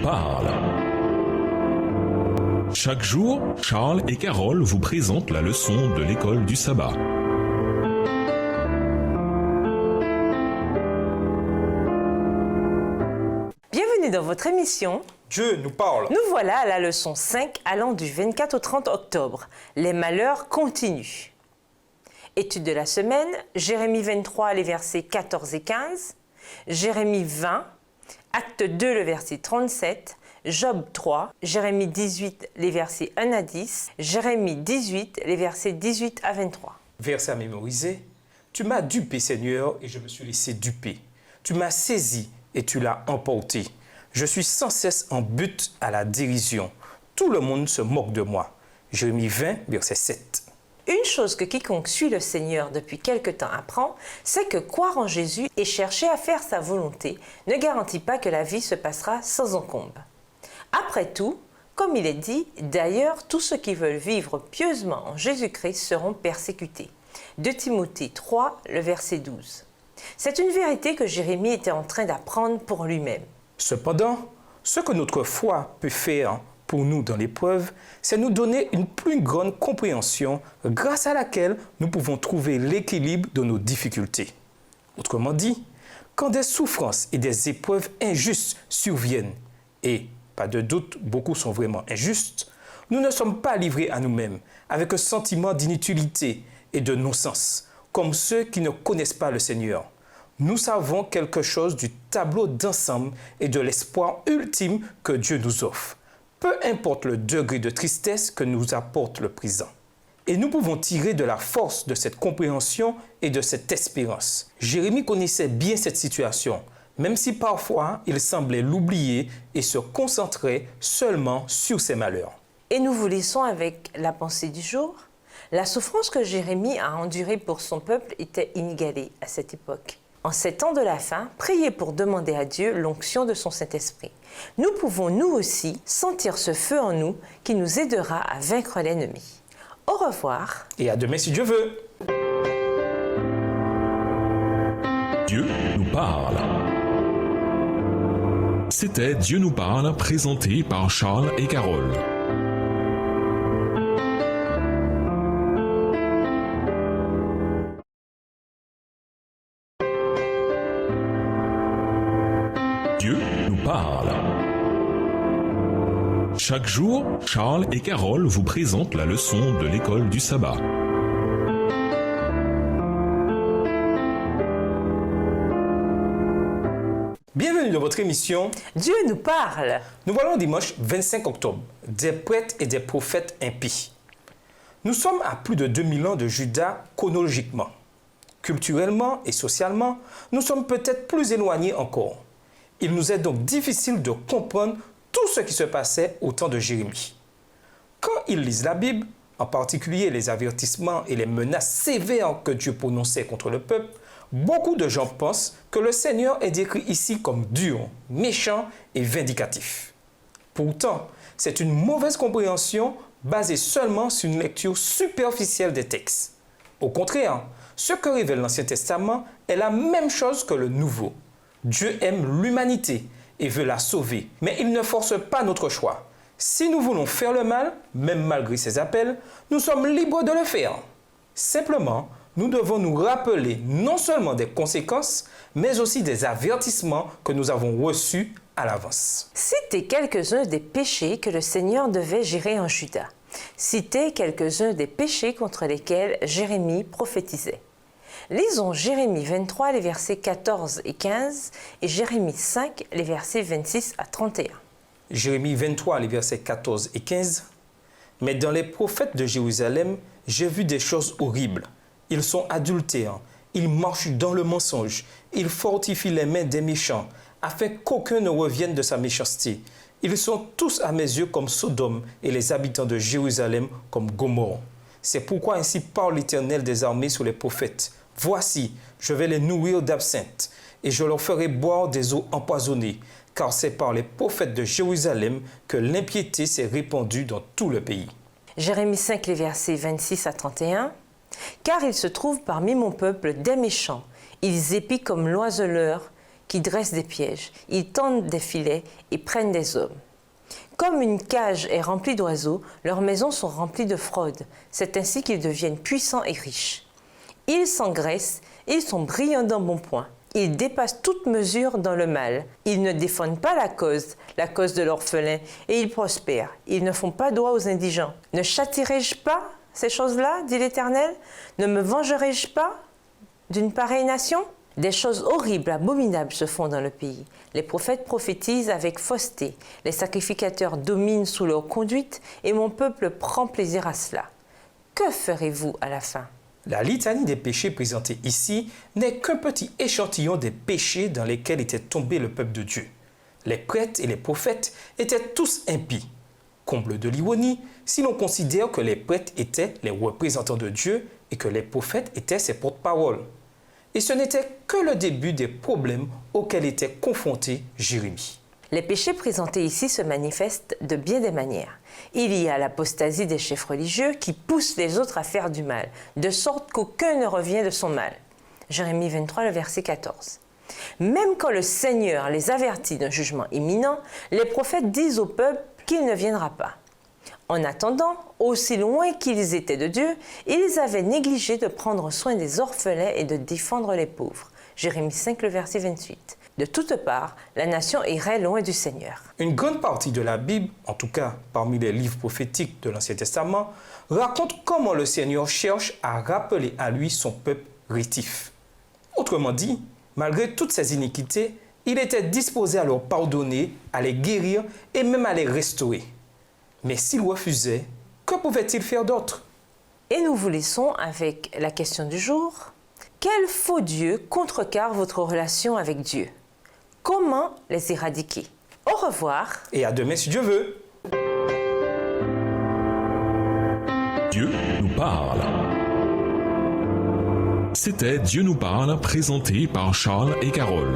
parle. Chaque jour, Charles et Carole vous présentent la leçon de l'école du sabbat. Bienvenue dans votre émission Dieu nous parle. Nous voilà à la leçon 5 allant du 24 au 30 octobre. Les malheurs continuent. Étude de la semaine, Jérémie 23, les versets 14 et 15, Jérémie 20, Acte 2, le verset 37, Job 3, Jérémie 18, les versets 1 à 10, Jérémie 18, les versets 18 à 23. Verset à mémoriser. Tu m'as dupé, Seigneur, et je me suis laissé duper. Tu m'as saisi et tu l'as emporté. Je suis sans cesse en butte à la dérision. Tout le monde se moque de moi. Jérémie 20, verset 7. Une chose que quiconque suit le Seigneur depuis quelque temps apprend, c'est que croire en Jésus et chercher à faire sa volonté ne garantit pas que la vie se passera sans encombre. Après tout, comme il est dit, d'ailleurs, tous ceux qui veulent vivre pieusement en Jésus-Christ seront persécutés. 2 Timothée 3, le verset 12. C'est une vérité que Jérémie était en train d'apprendre pour lui-même. Cependant, ce que notre foi peut faire pour nous dans l'épreuve, c'est nous donner une plus grande compréhension grâce à laquelle nous pouvons trouver l'équilibre de nos difficultés. Autrement dit, quand des souffrances et des épreuves injustes surviennent, et pas de doute, beaucoup sont vraiment injustes, nous ne sommes pas livrés à nous-mêmes avec un sentiment d'inutilité et de non-sens, comme ceux qui ne connaissent pas le Seigneur. Nous savons quelque chose du tableau d'ensemble et de l'espoir ultime que Dieu nous offre, peu importe le degré de tristesse que nous apporte le présent. Et nous pouvons tirer de la force de cette compréhension et de cette espérance. Jérémie connaissait bien cette situation, même si parfois il semblait l'oublier et se concentrer seulement sur ses malheurs. Et nous vous laissons avec la pensée du jour. La souffrance que Jérémie a endurée pour son peuple était inégalée à cette époque. En ces temps de la fin, priez pour demander à Dieu l'onction de son Saint-Esprit. Nous pouvons nous aussi sentir ce feu en nous qui nous aidera à vaincre l'ennemi. Au revoir. Et à demain si Dieu veut. Dieu nous parle. C'était Dieu nous parle, présenté par Charles et Carole. Dieu nous parle. Chaque jour, Charles et Carole vous présentent la leçon de l'école du sabbat. Bienvenue dans votre émission Dieu nous parle. Nous voilà dimanche 25 octobre, des prêtres et des prophètes impies. Nous sommes à plus de 2000 ans de Juda chronologiquement. Culturellement et socialement, nous sommes peut-être plus éloignés encore. Il nous est donc difficile de comprendre tout ce qui se passait au temps de Jérémie. Quand ils lisent la Bible, en particulier les avertissements et les menaces sévères que Dieu prononçait contre le peuple, beaucoup de gens pensent que le Seigneur est décrit ici comme dur, méchant et vindicatif. Pourtant, c'est une mauvaise compréhension basée seulement sur une lecture superficielle des textes. Au contraire, ce que révèle l'Ancien Testament est la même chose que le Nouveau. Dieu aime l'humanité et veut la sauver, mais il ne force pas notre choix. Si nous voulons faire le mal, même malgré ses appels, nous sommes libres de le faire. Simplement, nous devons nous rappeler non seulement des conséquences, mais aussi des avertissements que nous avons reçus à l'avance. Citez quelques-uns des péchés que le Seigneur devait gérer en Juda. Citez quelques-uns des péchés contre lesquels Jérémie prophétisait. Lisons Jérémie 23, les versets 14 et 15 et Jérémie 5, les versets 26 à 31. Jérémie 23, les versets 14 et 15. « Mais dans les prophètes de Jérusalem, j'ai vu des choses horribles. Ils sont adultères, ils marchent dans le mensonge, ils fortifient les mains des méchants, afin qu'aucun ne revienne de sa méchanceté. Ils sont tous à mes yeux comme Sodome et les habitants de Jérusalem comme Gomorrhe. C'est pourquoi ainsi parle l'Éternel des armées sur les prophètes. Voici, je vais les nourrir d'absinthe, et je leur ferai boire des eaux empoisonnées, car c'est par les prophètes de Jérusalem que l'impiété s'est répandue dans tout le pays. » Jérémie 5, les versets 26 à 31. « Car il se trouve parmi mon peuple des méchants, ils épient comme l'oiseleur, qui dressent des pièges, ils tendent des filets et prennent des hommes. Comme une cage est remplie d'oiseaux, leurs maisons sont remplies de fraude. C'est ainsi qu'ils deviennent puissants et riches. Ils s'engraissent, ils sont brillants d'embonpoint. Ils dépassent toute mesure dans le mal. Ils ne défendent pas la cause de l'orphelin, et ils prospèrent. Ils ne font pas droit aux indigents. Ne châtierai-je pas ces choses-là, dit l'Éternel? Ne me vengerai-je pas d'une pareille nation? Des choses horribles, abominables se font dans le pays. Les prophètes prophétisent avec fausseté. Les sacrificateurs dominent sous leur conduite, et mon peuple prend plaisir à cela. Que ferez-vous à la fin? La litanie des péchés présentée ici n'est qu'un petit échantillon des péchés dans lesquels était tombé le peuple de Dieu. Les prêtres et les prophètes étaient tous impies. Comble de l'ironie, si l'on considère que les prêtres étaient les représentants de Dieu et que les prophètes étaient ses porte-paroles. Et ce n'était que le début des problèmes auxquels était confronté Jérémie. Les péchés présentés ici se manifestent de bien des manières. Il y a l'apostasie des chefs religieux qui poussent les autres à faire du mal, de sorte qu'aucun ne revient de son mal. Jérémie 23, le verset 14. Même quand le Seigneur les avertit d'un jugement imminent, les prophètes disent au peuple qu'il ne viendra pas. En attendant, aussi loin qu'ils étaient de Dieu, ils avaient négligé de prendre soin des orphelins et de défendre les pauvres. Jérémie 5, le verset 28. De toutes parts, la nation irait loin du Seigneur. Une grande partie de la Bible, en tout cas parmi les livres prophétiques de l'Ancien Testament, raconte comment le Seigneur cherche à rappeler à lui son peuple rétif. Autrement dit, malgré toutes ces iniquités, il était disposé à leur pardonner, à les guérir et même à les restaurer. Mais s'ils refusaient, que pouvait-il faire d'autre? Et nous vous laissons avec la question du jour. Quel faux Dieu contrecarre votre relation avec Dieu? Comment les éradiquer? Au revoir. Et à demain si Dieu veut. Dieu nous parle. C'était Dieu nous parle, présenté par Charles et Carole.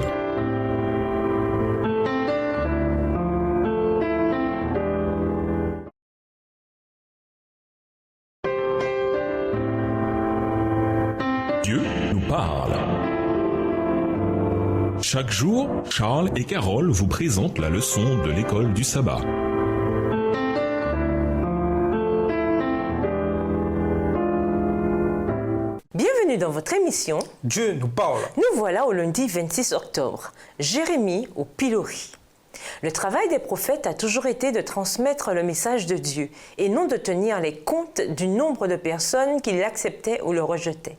Dieu nous parle. Chaque jour, Charles et Carole vous présentent la leçon de l'école du sabbat. Bienvenue dans votre émission. Dieu nous parle. Nous voilà au lundi 26 octobre. Jérémie au pilori. Le travail des prophètes a toujours été de transmettre le message de Dieu et non de tenir les comptes du nombre de personnes qui l'acceptaient ou le rejetaient.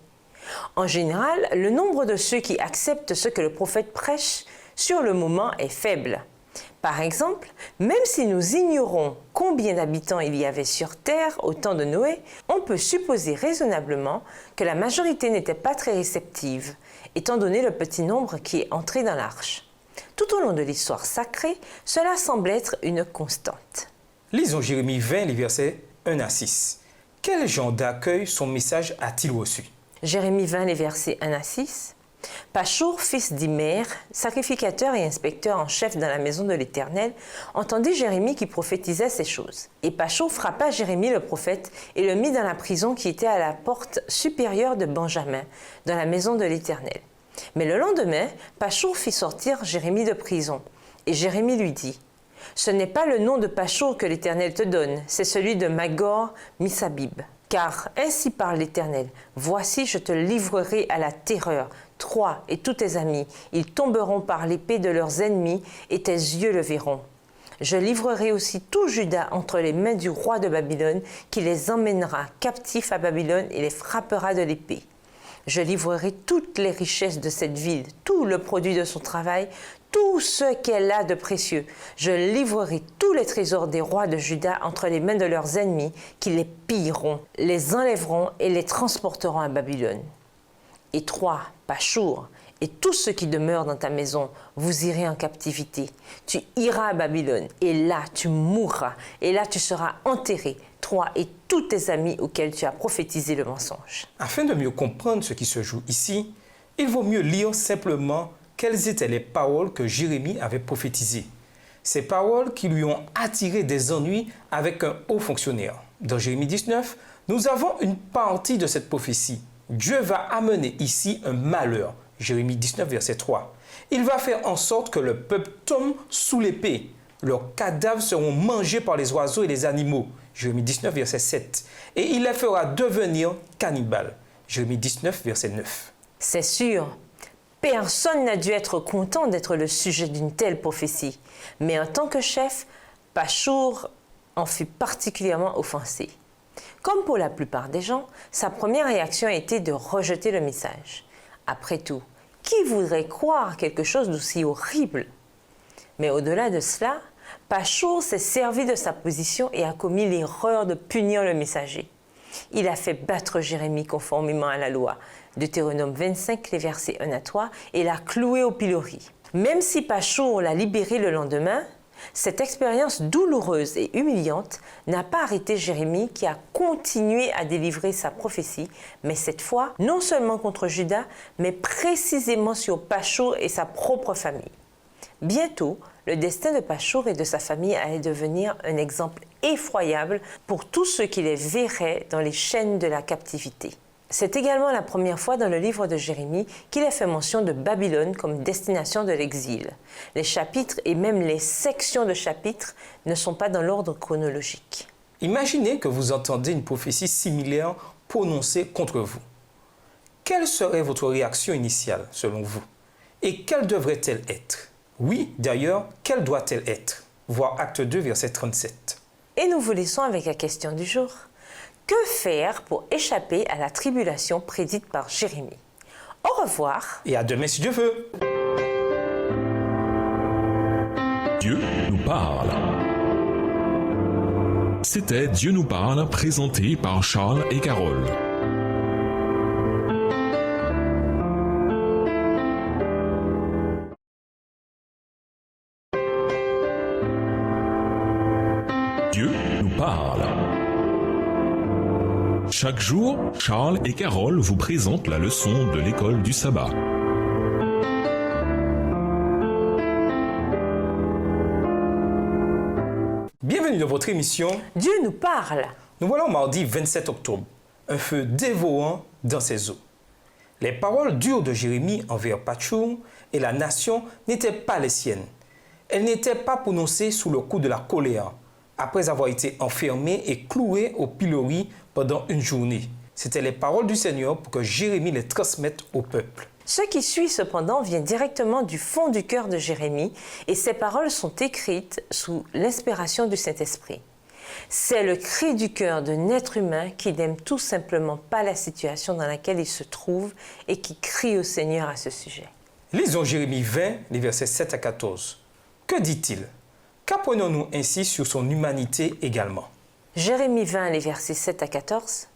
En général, le nombre de ceux qui acceptent ce que le prophète prêche sur le moment est faible. Par exemple, même si nous ignorons combien d'habitants il y avait sur Terre au temps de Noé, on peut supposer raisonnablement que la majorité n'était pas très réceptive, étant donné le petit nombre qui est entré dans l'arche. Tout au long de l'histoire sacrée, cela semble être une constante. Lisons Jérémie 20, les versets 1 à 6. Quel genre d'accueil son message a-t-il reçu? Jérémie 20, les versets 1 à 6. Pachour, fils d'Imer, sacrificateur et inspecteur en chef dans la maison de l'Éternel, entendit Jérémie qui prophétisait ces choses. Et Pachour frappa Jérémie le prophète et le mit dans la prison qui était à la porte supérieure de Benjamin, dans la maison de l'Éternel. Mais le lendemain, Pachour fit sortir Jérémie de prison. Et Jérémie lui dit, « Ce n'est pas le nom de Pachour que l'Éternel te donne, c'est celui de Magor Missabib. Car ainsi parle l'Éternel, voici je te livrerai à la terreur, toi et tous tes amis, ils tomberont par l'épée de leurs ennemis et tes yeux le verront. Je livrerai aussi tout Juda entre les mains du roi de Babylone, qui les emmènera captifs à Babylone et les frappera de l'épée. Je livrerai toutes les richesses de cette ville, tout le produit de son travail, tout ce qu'elle a de précieux. Je livrerai tous les trésors des rois de Juda entre les mains de leurs ennemis, qui les pilleront, les enlèveront et les transporteront à Babylone. Et toi, Pachour, et tous ceux qui demeurent dans ta maison, vous irez en captivité. Tu iras à Babylone, et là tu mourras, et là tu seras enterré, toi et tous tes amis auxquels tu as prophétisé le mensonge. Afin de mieux comprendre ce qui se joue ici, il vaut mieux lire simplement quelles étaient les paroles que Jérémie avait prophétisées. Ces paroles qui lui ont attiré des ennuis avec un haut fonctionnaire. Dans Jérémie 19, nous avons une partie de cette prophétie. Dieu va amener ici un malheur. Jérémie 19, verset 3. Il va faire en sorte que le peuple tombe sous l'épée. Leurs cadavres seront mangés par les oiseaux et les animaux. Jérémie 19, verset 7. Et il les fera devenir cannibales. Jérémie 19, verset 9. C'est sûr, personne n'a dû être content d'être le sujet d'une telle prophétie. Mais en tant que chef, Pachur en fut particulièrement offensé. Comme pour la plupart des gens, sa première réaction a été de rejeter le message. Après tout, qui voudrait croire quelque chose d'aussi horrible? Mais au-delà de cela, Pachur s'est servi de sa position et a commis l'erreur de punir le messager. Il a fait battre Jérémie conformément à la loi, Deutéronome 25, les versets 1 à 3, et l'a cloué au pilori. Même si Pachur l'a libéré le lendemain, cette expérience douloureuse et humiliante n'a pas arrêté Jérémie qui a continué à délivrer sa prophétie, mais cette fois non seulement contre Juda, mais précisément sur Pachur et sa propre famille. Bientôt, le destin de Pachur et de sa famille allait devenir un exemple effroyable pour tous ceux qui les verraient dans les chaînes de la captivité. C'est également la première fois dans le livre de Jérémie qu'il est fait mention de Babylone comme destination de l'exil. Les chapitres et même les sections de chapitres ne sont pas dans l'ordre chronologique. Imaginez que vous entendez une prophétie similaire prononcée contre vous. Quelle serait votre réaction initiale selon vous? Et quelle devrait-elle être? Oui, d'ailleurs, quelle doit-elle être? Voir Acte 2, verset 37. Et nous vous laissons avec la question du jour. Que faire pour échapper à la tribulation prédite par Jérémie? Au revoir. Et à demain si Dieu veut. Dieu nous parle. C'était Dieu nous parle, présenté par Charles et Carole. Dieu nous parle. Chaque jour, Charles et Carole vous présentent la leçon de l'école du sabbat. Bienvenue dans votre émission Dieu nous parle. Nous voilà au mardi 27 octobre, un feu dévorant dans ses eaux. Les paroles dures de Jérémie envers Pachur et la nation n'étaient pas les siennes. Elles n'étaient pas prononcées sous le coup de la colère, après avoir été enfermé et cloué au pilori pendant une journée. C'étaient les paroles du Seigneur pour que Jérémie les transmette au peuple. Ce qui suit cependant vient directement du fond du cœur de Jérémie et ces paroles sont écrites sous l'inspiration du Saint-Esprit. C'est le cri du cœur d'un être humain qui n'aime tout simplement pas la situation dans laquelle il se trouve et qui crie au Seigneur à ce sujet. Lisons Jérémie 20, les versets 7 à 14. Que dit-il? Qu'apprenons-nous ainsi sur son humanité également? Jérémie 20, les versets 7 à 14.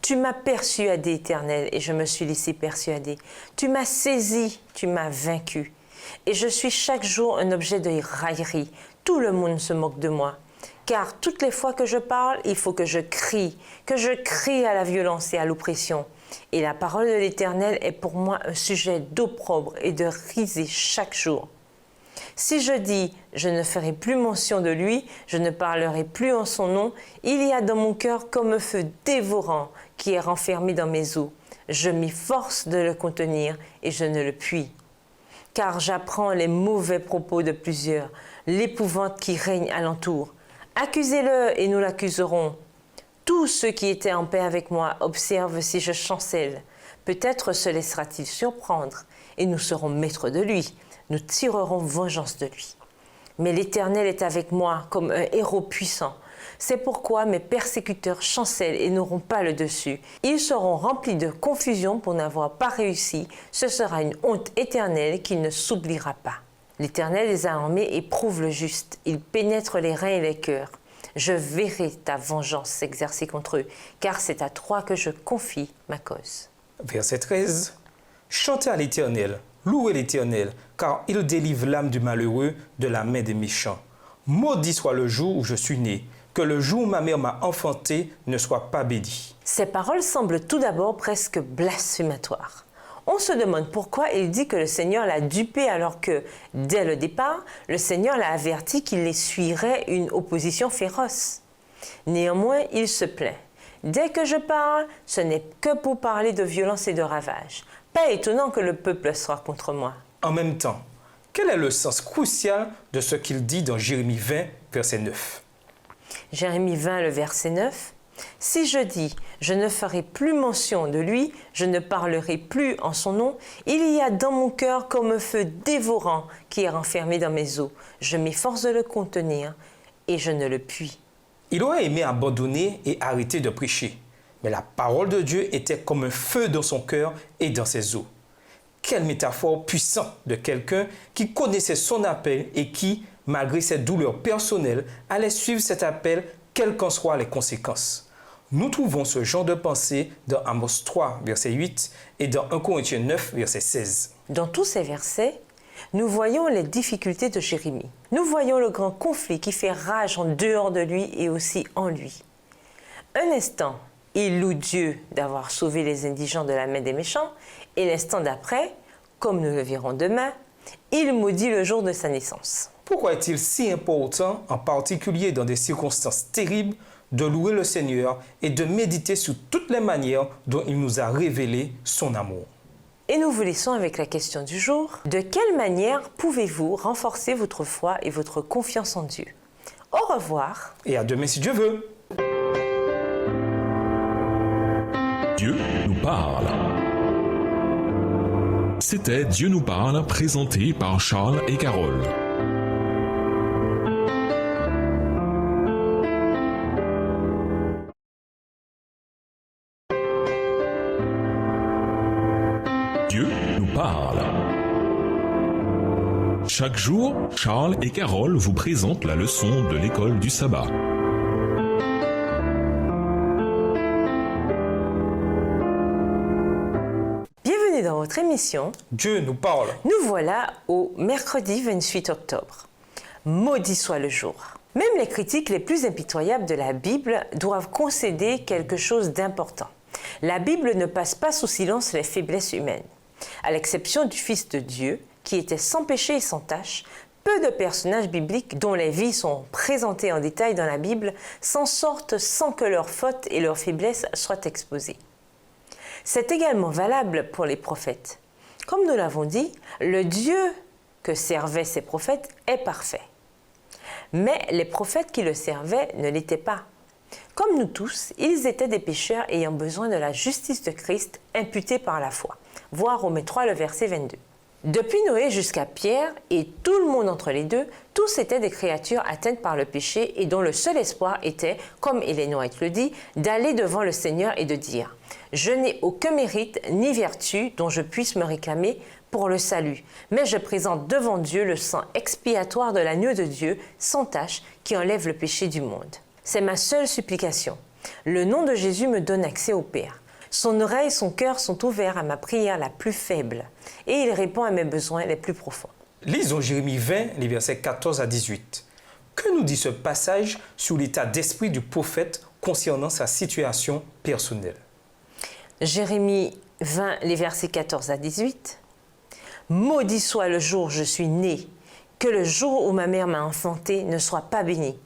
Tu m'as persuadé, Éternel, et je me suis laissé persuader. Tu m'as saisi, tu m'as vaincu. Et je suis chaque jour un objet de raillerie. Tout le monde se moque de moi. Car toutes les fois que je parle, il faut que je crie à la violence et à l'oppression. Et la parole de l'Éternel est pour moi un sujet d'opprobre et de risée chaque jour. Si je dis « je ne ferai plus mention de lui, je ne parlerai plus en son nom », il y a dans mon cœur comme un feu dévorant qui est renfermé dans mes os. Je m'efforce de le contenir et je ne le puis. Car j'apprends les mauvais propos de plusieurs, l'épouvante qui règne alentour. Accusez-le et nous l'accuserons. Tous ceux qui étaient en paix avec moi observent si je chancelle. Peut-être se laissera-t-il surprendre et nous serons maîtres de lui. Nous tirerons vengeance de lui. Mais l'Éternel est avec moi comme un héros puissant. C'est pourquoi mes persécuteurs chancellent et n'auront pas le dessus. Ils seront remplis de confusion pour n'avoir pas réussi. Ce sera une honte éternelle qui ne s'oubliera pas. L'Éternel les a armés et prouve le juste. Il pénètre les reins et les cœurs. Je verrai ta vengeance s'exercer contre eux, car c'est à toi que je confie ma cause. Verset 13. Chantez à l'Éternel, louez l'Éternel, car il délivre l'âme du malheureux de la main des méchants. Maudit soit le jour où je suis né, que le jour où ma mère m'a enfanté ne soit pas béni. Ces paroles semblent tout d'abord presque blasphématoires. On se demande pourquoi il dit que le Seigneur l'a dupé alors que, dès le départ, le Seigneur l'a averti qu'il essuierait une opposition féroce. Néanmoins, il se plaint. Dès que je parle, ce n'est que pour parler de violence et de ravage. Pas étonnant que le peuple soit contre moi. En même temps, quel est le sens crucial de ce qu'il dit dans Jérémie 20, verset 9? Jérémie 20, le verset 9. « Si je dis, je ne ferai plus mention de lui, je ne parlerai plus en son nom, il y a dans mon cœur comme un feu dévorant qui est renfermé dans mes os. Je m'efforce de le contenir et je ne le puis. » Il aurait aimé abandonner et arrêter de prêcher, mais la parole de Dieu était comme un feu dans son cœur et dans ses os. Quelle métaphore puissante de quelqu'un qui connaissait son appel et qui, malgré ses douleurs personnelles, allait suivre cet appel, quelles qu'en soient les conséquences. Nous trouvons ce genre de pensée dans Amos 3, verset 8 et dans 1 Corinthiens 9, verset 16. Dans tous ces versets, nous voyons les difficultés de Jérémie. Nous voyons le grand conflit qui fait rage en dehors de lui et aussi en lui. Un instant, il loue Dieu d'avoir sauvé les indigents de la main des méchants, et l'instant d'après, comme nous le verrons demain, il maudit le jour de sa naissance. Pourquoi est-il si important, en particulier dans des circonstances terribles, de louer le Seigneur et de méditer sur toutes les manières dont il nous a révélé son amour? Et nous vous laissons avec la question du jour. De quelle manière pouvez-vous renforcer votre foi et votre confiance en Dieu? Au revoir. Et à demain si Dieu veut. Dieu nous parle. C'était Dieu nous parle, présenté par Charles et Carole. Dieu nous parle. Chaque jour, Charles et Carole vous présentent la leçon de l'école du sabbat. Bienvenue dans votre émission. Dieu nous parle. Nous voilà au mercredi 28 octobre. Maudit soit le jour. Même les critiques les plus impitoyables de la Bible doivent concéder quelque chose d'important. La Bible ne passe pas sous silence les faiblesses humaines. À l'exception du Fils de Dieu, qui était sans péché et sans tache, peu de personnages bibliques dont les vies sont présentées en détail dans la Bible s'en sortent sans que leurs fautes et leurs faiblesses soient exposées. C'est également valable pour les prophètes. Comme nous l'avons dit, le Dieu que servaient ces prophètes est parfait. Mais les prophètes qui le servaient ne l'étaient pas. Comme nous tous, ils étaient des pécheurs ayant besoin de la justice de Christ imputée par la foi. Voir Romains 3, le verset 22. Depuis Noé jusqu'à Pierre et tout le monde entre les deux, tous étaient des créatures atteintes par le péché et dont le seul espoir était, comme Ellen White le dit, d'aller devant le Seigneur et de dire « Je n'ai aucun mérite ni vertu dont je puisse me réclamer pour le salut, mais je présente devant Dieu le sang expiatoire de l'agneau de Dieu, sans tache, qui enlève le péché du monde. C'est ma seule supplication. Le nom de Jésus me donne accès au Père. Son oreille, son cœur sont ouverts à ma prière la plus faible et il répond à mes besoins les plus profonds. » Lisons Jérémie 20, les versets 14 à 18. Que nous dit ce passage sur l'état d'esprit du prophète concernant sa situation personnelle? Jérémie 20, les versets 14 à 18. « Maudit soit le jour où je suis né, que le jour où ma mère m'a enfanté ne soit pas béni.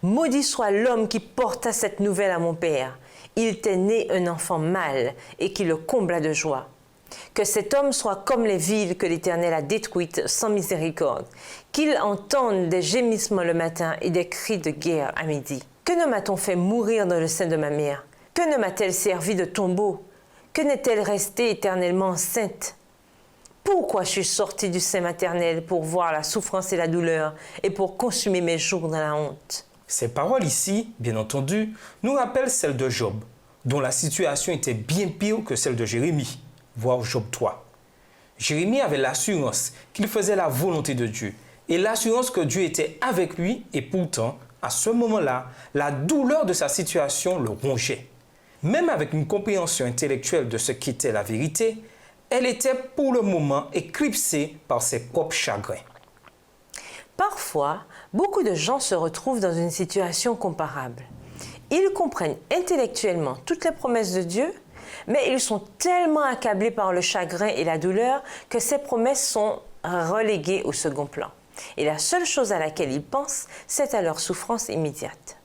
Maudit soit l'homme qui porta cette nouvelle à mon père. Il t'est né un enfant mâle et qui le combla de joie. Que cet homme soit comme les villes que l'Éternel a détruites sans miséricorde, qu'il entende des gémissements le matin et des cris de guerre à midi. Que ne m'a-t-on fait mourir dans le sein de ma mère? Que ne m'a-t-elle servi de tombeau? Que n'est-elle restée éternellement enceinte? Pourquoi je suis sortie du sein maternel pour voir la souffrance et la douleur et pour consumer mes jours dans la honte? » Ces paroles ici, bien entendu, nous rappellent celles de Job, dont la situation était bien pire que celle de Jérémie, voir Job 3. Jérémie avait l'assurance qu'il faisait la volonté de Dieu et l'assurance que Dieu était avec lui et pourtant, à ce moment-là, la douleur de sa situation le rongeait. Même avec une compréhension intellectuelle de ce qu'était la vérité, elle était pour le moment éclipsée par ses propres chagrins. Parfois, beaucoup de gens se retrouvent dans une situation comparable. Ils comprennent intellectuellement toutes les promesses de Dieu, mais ils sont tellement accablés par le chagrin et la douleur que ces promesses sont reléguées au second plan. Et la seule chose à laquelle ils pensent, c'est à leur souffrance immédiate.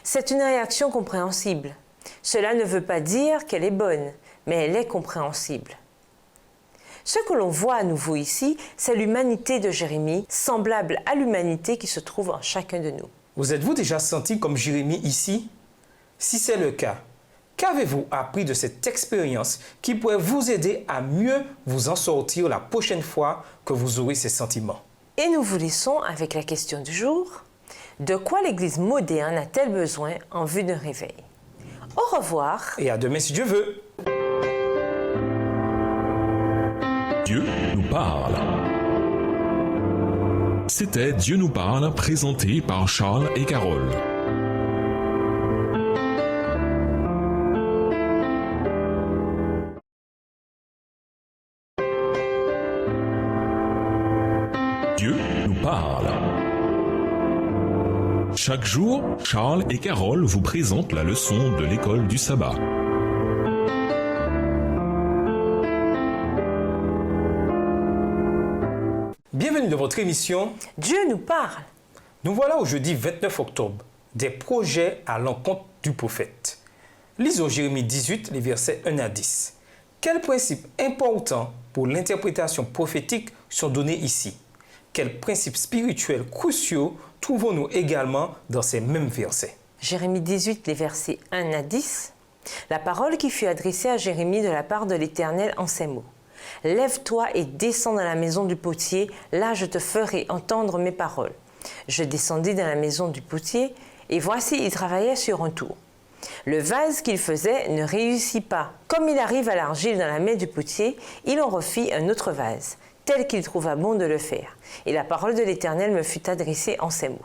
C'est une réaction compréhensible. Cela ne veut pas dire qu'elle est bonne, mais elle est compréhensible. Ce que l'on voit à nouveau ici, c'est l'humanité de Jérémie, semblable à l'humanité qui se trouve en chacun de nous. Vous êtes-vous déjà senti comme Jérémie ici? Si c'est le cas, qu'avez-vous appris de cette expérience qui pourrait vous aider à mieux vous en sortir la prochaine fois que vous aurez ces sentiments? Et nous vous laissons avec la question du jour. De quoi l'Église moderne a-t-elle besoin en vue d'un réveil? Au revoir. Et à demain si Dieu veut. Dieu nous parle. C'était Dieu nous parle, présenté par Charles et Carole. Dieu nous parle. Chaque jour, Charles et Carole vous présentent la leçon de l'école du sabbat. Bienvenue dans votre émission Dieu nous parle. Nous voilà au jeudi 29 octobre, des projets à l'encontre du prophète. Lisons Jérémie 18, les versets 1 à 10. Quels principes importants pour l'interprétation prophétique sont donnés ici? Quels principes spirituels cruciaux trouvons-nous également dans ces mêmes versets? Jérémie 18, les versets 1 à 10. La parole qui fut adressée à Jérémie de la part de l'Éternel en ces mots. Lève-toi et descends dans la maison du potier, là je te ferai entendre mes paroles. Je descendis dans la maison du potier, et voici, il travaillait sur un tour. Le vase qu'il faisait ne réussit pas. Comme il arrive à l'argile dans la main du potier, il en refit un autre vase, tel qu'il trouva bon de le faire. Et la parole de l'Éternel me fut adressée en ces mots.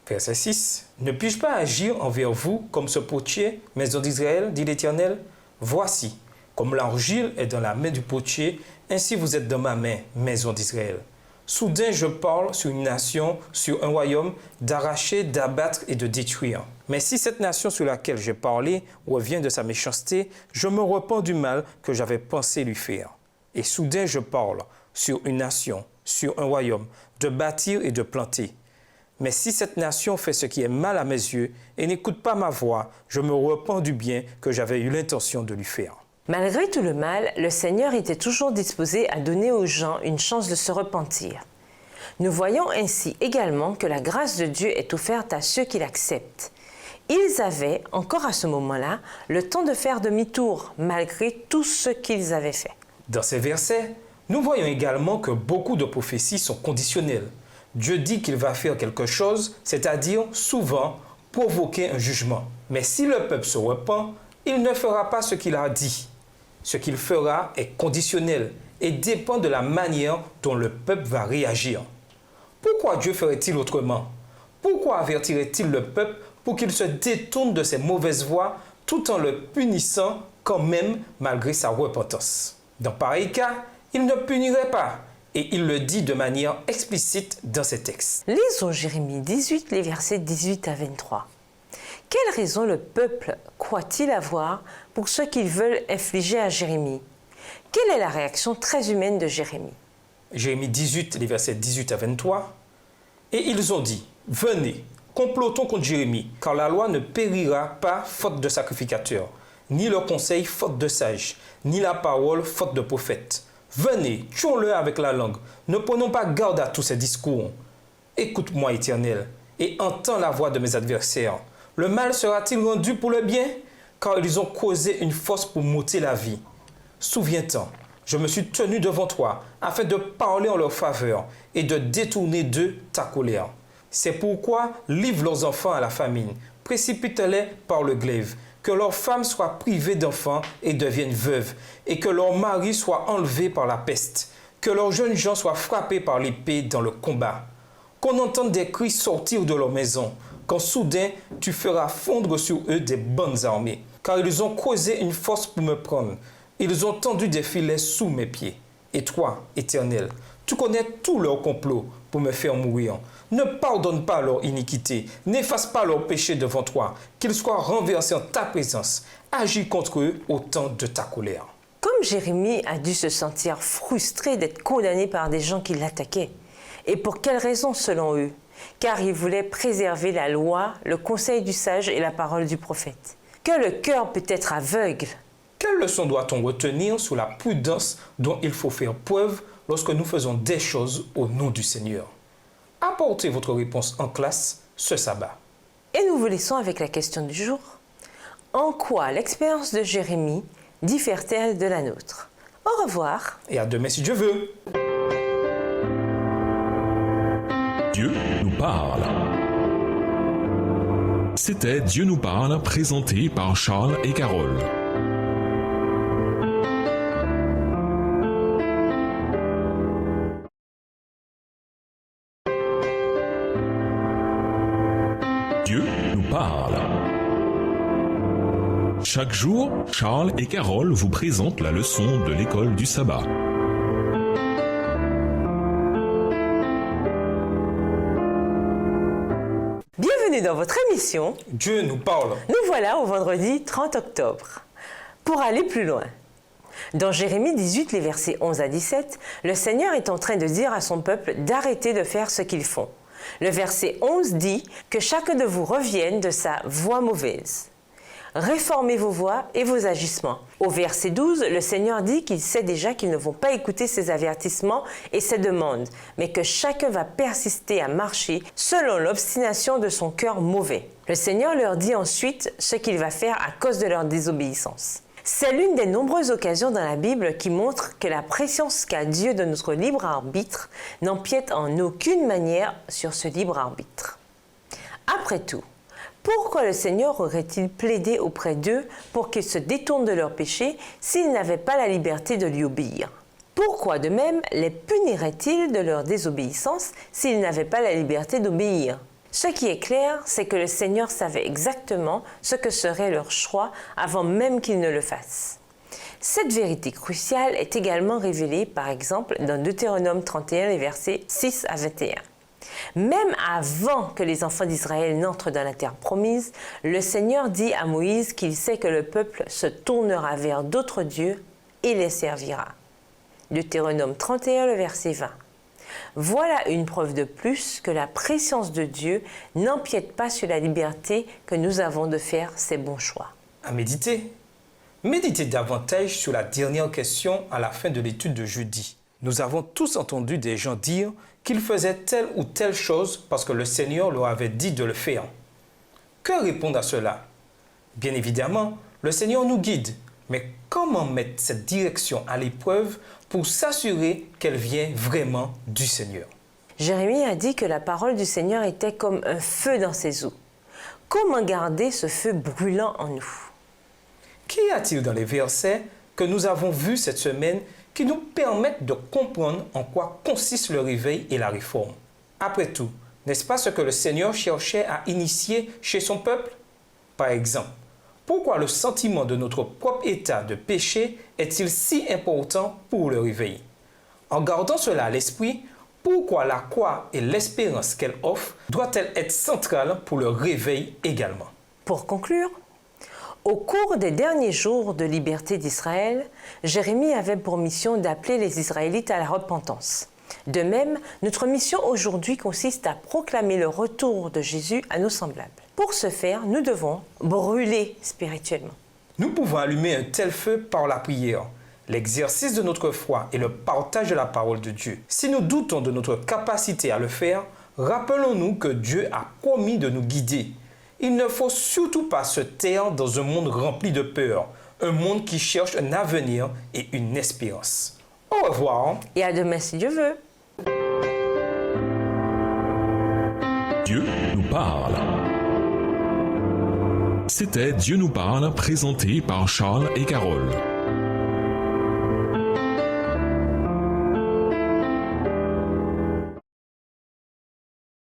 Verset 6. Ne puis-je pas agir envers vous comme ce potier, maison d'Israël, dit l'Éternel? Voici, comme l'argile est dans la main du potier, ainsi vous êtes dans ma main, maison d'Israël. Soudain je parle sur une nation, sur un royaume, d'arracher, d'abattre et de détruire. Mais si cette nation sur laquelle j'ai parlé revient de sa méchanceté, je me repens du mal que j'avais pensé lui faire. Et soudain je parle sur une nation, sur un royaume, de bâtir et de planter. Mais si cette nation fait ce qui est mal à mes yeux et n'écoute pas ma voix, je me repens du bien que j'avais eu l'intention de lui faire. Malgré tout le mal, le Seigneur était toujours disposé à donner aux gens une chance de se repentir. Nous voyons ainsi également que la grâce de Dieu est offerte à ceux qui l'acceptent. Ils avaient, encore à ce moment-là, le temps de faire demi-tour, malgré tout ce qu'ils avaient fait. Dans ces versets, nous voyons également que beaucoup de prophéties sont conditionnelles. Dieu dit qu'il va faire quelque chose, c'est-à-dire souvent provoquer un jugement. Mais si le peuple se repent, il ne fera pas ce qu'il a dit. Ce qu'il fera est conditionnel et dépend de la manière dont le peuple va réagir. Pourquoi Dieu ferait-il autrement? Pourquoi avertirait-il le peuple pour qu'il se détourne de ses mauvaises voies tout en le punissant quand même malgré sa repentance? Dans pareil cas, il ne punirait pas et il le dit de manière explicite dans ses textes. Lisons Jérémie 18, les versets 18 à 23. Quelle raison le peuple croit-il avoir pour ce qu'ils veulent infliger à Jérémie? Quelle est la réaction très humaine de Jérémie? Jérémie 18, les versets 18 à 23. Et ils ont dit, venez, complotons contre Jérémie, car la loi ne périra pas faute de sacrificateur, ni le conseil faute de sage, ni la parole faute de prophète. Venez, tuons-le avec la langue, ne prenons pas garde à tous ces discours. Écoute-moi, Éternel, et entends la voix de mes adversaires. Le mal sera-t-il rendu pour le bien? Car ils ont causé une force pour m'ôter la vie. Souviens-t'en, je me suis tenu devant toi afin de parler en leur faveur et de détourner d'eux ta colère. C'est pourquoi livre leurs enfants à la famine, précipite-les par le glaive, que leurs femmes soient privées d'enfants et deviennent veuves, et que leurs maris soient enlevés par la peste, que leurs jeunes gens soient frappés par l'épée dans le combat. Qu'on entende des cris sortir de leur maison, quand soudain tu feras fondre sur eux des bonnes armées. Car ils ont causé une force pour me prendre. Ils ont tendu des filets sous mes pieds. Et toi, Éternel, tu connais tous leurs complots pour me faire mourir. Ne pardonne pas leur iniquité, n'efface pas leurs péchés devant toi, qu'ils soient renversés en ta présence. Agis contre eux au temps de ta colère. Comme Jérémie a dû se sentir frustré d'être condamné par des gens qui l'attaquaient. Et pour quelle raison selon eux? Car il voulait préserver la loi, le conseil du sage et la parole du prophète. Que le cœur peut être aveugle. Quelle leçon doit-on retenir sur la prudence dont il faut faire preuve lorsque nous faisons des choses au nom du Seigneur? Apportez votre réponse en classe ce sabbat. Et nous vous laissons avec la question du jour. En quoi l'expérience de Jérémie diffère-t-elle de la nôtre? Au revoir. Et à demain si Dieu veut. Dieu nous parle. C'était Dieu nous parle, présenté par Charles et Carole. Dieu nous parle. Chaque jour, Charles et Carole vous présentent la leçon de l'école du sabbat. Bienvenue dans votre émission. Dieu nous parle. Nous voilà au vendredi 30 octobre. Pour aller plus loin. Dans Jérémie 18, les versets 11 à 17, le Seigneur est en train de dire à son peuple d'arrêter de faire ce qu'ils font. Le verset 11 dit que chacun de vous revienne de sa voie mauvaise. Réformez vos voies et vos agissements. Au verset 12, le Seigneur dit qu'il sait déjà qu'ils ne vont pas écouter ses avertissements et ses demandes, mais que chacun va persister à marcher selon l'obstination de son cœur mauvais. Le Seigneur leur dit ensuite ce qu'il va faire à cause de leur désobéissance. C'est l'une des nombreuses occasions dans la Bible qui montre que la préscience qu'a Dieu de notre libre arbitre n'empiète en aucune manière sur ce libre arbitre. Après tout, pourquoi le Seigneur aurait-il plaidé auprès d'eux pour qu'ils se détournent de leurs péchés s'ils n'avaient pas la liberté de lui obéir? Pourquoi de même les punirait-il de leur désobéissance s'ils n'avaient pas la liberté d'obéir? Ce qui est clair, c'est que le Seigneur savait exactement ce que serait leur choix avant même qu'ils ne le fassent. Cette vérité cruciale est également révélée, par exemple, dans Deutéronome 31, les versets 6 à 21. Même avant que les enfants d'Israël n'entrent dans la terre promise, le Seigneur dit à Moïse qu'il sait que le peuple se tournera vers d'autres dieux et les servira. Deutéronome 31, le verset 20. Voilà une preuve de plus que la préscience de Dieu n'empiète pas sur la liberté que nous avons de faire ses bons choix. À méditer. Méditez davantage sur la dernière question à la fin de l'étude de jeudi. Nous avons tous entendu des gens dire qu'ils faisaient telle ou telle chose parce que le Seigneur leur avait dit de le faire. Que répondre à cela? Bien évidemment, le Seigneur nous guide, mais comment mettre cette direction à l'épreuve pour s'assurer qu'elle vient vraiment du Seigneur? Jérémie a dit que la parole du Seigneur était comme un feu dans ses os. Comment garder ce feu brûlant en nous? Qu'y a-t-il dans les versets que nous avons vus cette semaine qui nous permettent de comprendre en quoi consiste le réveil et la réforme? Après tout, n'est-ce pas ce que le Seigneur cherchait à initier chez son peuple? Par exemple, pourquoi le sentiment de notre propre état de péché est-il si important pour le réveil? En gardant cela à l'esprit, pourquoi la croix et l'espérance qu'elle offre doit-elle être centrale pour le réveil également? Pour conclure, au cours des derniers jours de liberté d'Israël, Jérémie avait pour mission d'appeler les Israélites à la repentance. De même, notre mission aujourd'hui consiste à proclamer le retour de Jésus à nos semblables. Pour ce faire, nous devons brûler spirituellement. Nous pouvons allumer un tel feu par la prière, l'exercice de notre foi et le partage de la parole de Dieu. Si nous doutons de notre capacité à le faire, rappelons-nous que Dieu a promis de nous guider. Il ne faut surtout pas se taire dans un monde rempli de peur, un monde qui cherche un avenir et une espérance. Au revoir. Et à demain si Dieu veut. Dieu nous parle. C'était Dieu nous parle, présenté par Charles et Carole.